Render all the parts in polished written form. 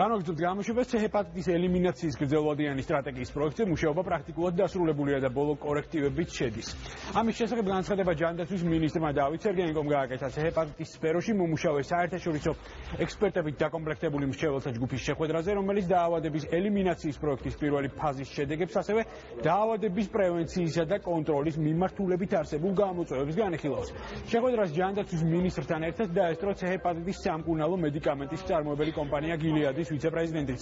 განვაგრძობთ გამოშვებას ჰეპატიტის ელიმინაციის გრძელვადიანი სტრატეგიის პროექტზე მუშაობა პრაქტიკულად დასრულებულია და ბოლო კორექტივებით შედის. ამის შესახებ განცხადება ჯანდაცვის მინისტრმა დავით სერგეენკომ გააკეთა ჰეპატიტის სფეროში მომუშავე საერთაშორისო ექსპერტებით დაკომპლექტებული მრჩეველთა ჯგუფის შეხვედრაზე, რომელიც დაავადების ელიმინაციის პროექტის პირველი ფაზის შედეგებს, ასევე დაავადების პრევენციისა და კონტროლის მიმართულებით არსებულ გამოწვევებს განიხილავს. შეხვედრას ჯანდაცვის მინისტრთან ერთად დაესწრო ჰეპატიტის სამკურნალო მედიკამენტის მწარმოებელი კომპანია გილეადის ვიცე-პრეზიდენტიც.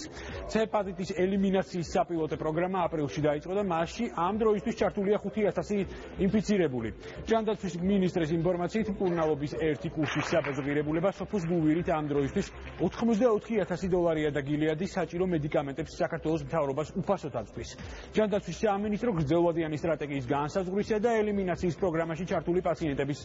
ჰეპატიტის ელიმინაციის საპილოტო პროგრამა აპრილში დაიწყო და მასში ამ დროისთვის ჩართულია 5000 ინფიცირებული. ჯანდაცვის მინისტრის ინფორმაციით მკურნალობის ერთი კურსის საბაზღირებულება სოფოს გულვირით ამ დროისთვის $84,000 და გილეადი საჭირო მედიკამენტებს საქართველოს მთავრობას უფასოდ აწვდის. ჯანდაცვის სამინისტრო გრძელვადიანი სტრატეგიის განსაზღვრისა და ელიმინაციის პროგრამაში ჩართული პაციენტების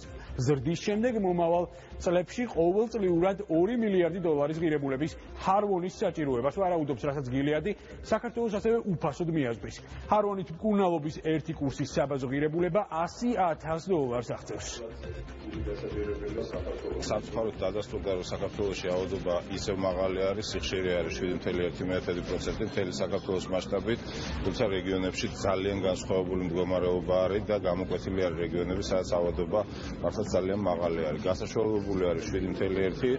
ზრდის შემდეგ მომავალ წლებში ყოველწლიურად $2 მილიარდი ღირებულების ჰარვონის საჭიროებას ვარაუდობს, რასაც გილეადი საქართველოს ასევე უფასოდ მიაზღვის. ჰარვონით მკურნალობის ერთი კურსის საბაზო ღირებულება $100,000 აღწევს. სამწუხაროდ დადასტურდა, რომ საქართველოში რაოდენობა ისევ მაღალი არის, სიხშირე არის 7.1%, მთელი საქართველოს მასშტაბით, თუმცა რეგიონებში ძალიან განსხვავებული მდგომარეობა არის და გამოკვეთილი არის რეგიონები, სადაც რაოდენობა მართლაც ძალიან მაღალი არის. გასაშუალებული არის 7.1,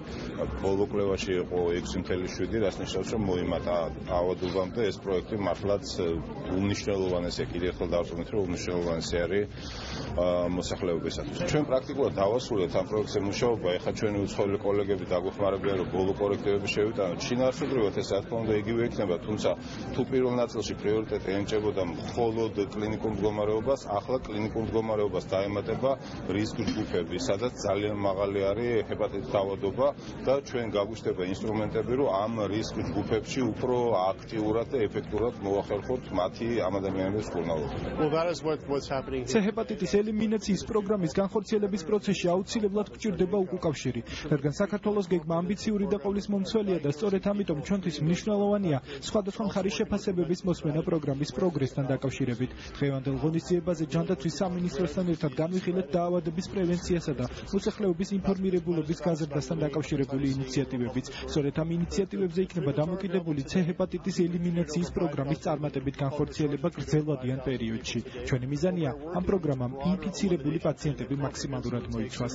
ბოლო კვლევაში იყო 6.7, რაც ნიშნავს, რომ მოიმატა ავადობამდე ეს პროექტი მართლაც უმნიშვნელოვანესი, კიდევ ერთხელ დავწუნეთ, რომ უმნიშვნელოვანესი არის მოსახლეობისათვის. ჩვენ პრაქტიკულად დავასრულეთ ამ პროექტზე მუშაობა, ეხლა ჩვენი უცხოელი კოლეგები დაგვეხმარებიან, რომ ბოლო კორექტივები შევიტანოთ. შინაარსობრივად ეს რა თქმა უნდა იგივე იქნება, თუმცა თუ პირველ ნაწილში პრიორიტეტი ენიჭებოდა მხოლოდ კლინიკურ მდგომარეობას, ახლა კლინიკურ მდგომარეობას დაემატება რისკ ჯგუფები, სადაც ძალიან მაღალი არის ჰეპატიტის ავადობა და ჩვენ გაგვიშტება ინსტრუმენტები, რომ ამ რისკ ჯგუფებში უფრო აქტიურად და ეფექტურად მოახერხოთ მათი ამ ადამიანების მკურნალობა. ჰეპატიტის ელიმინაციის პროგრამის განხორციელების პროცესში აუცილებლად გვჭირდება უკავშირი, რადგან საქართველოს გეგმა ამბიციური და ყოვლისმომცველია და სწორედ ამიტომ ჩვენთვის მნიშვნელოვანია სხვადასხვა მხარის შეფასებების მოსმენა პროგრამის პროგრესთან დაკავშირებით. დღევანდელ ღონისძიებაზე ჯანდაცვის სამინისტროსთან ერთად განვიხილეთ დაავადების პრევენციასა და მოსახლეობის ინფორმირებულობის გაზრდასთან დაკავშირებული ინიციატივებიც. სწორედ ამ ინიციატივებზე იქნება დამოკიდებული ჰეპატიტის ელიმინაციის პროგრამის წარმატებით განხორციელება გრძელვადიან პერიოდში. ჩვენი მიზანია ამ პროგრამამ ინფიცირებული პაციენტები მაქსიმალურად მოიცვას.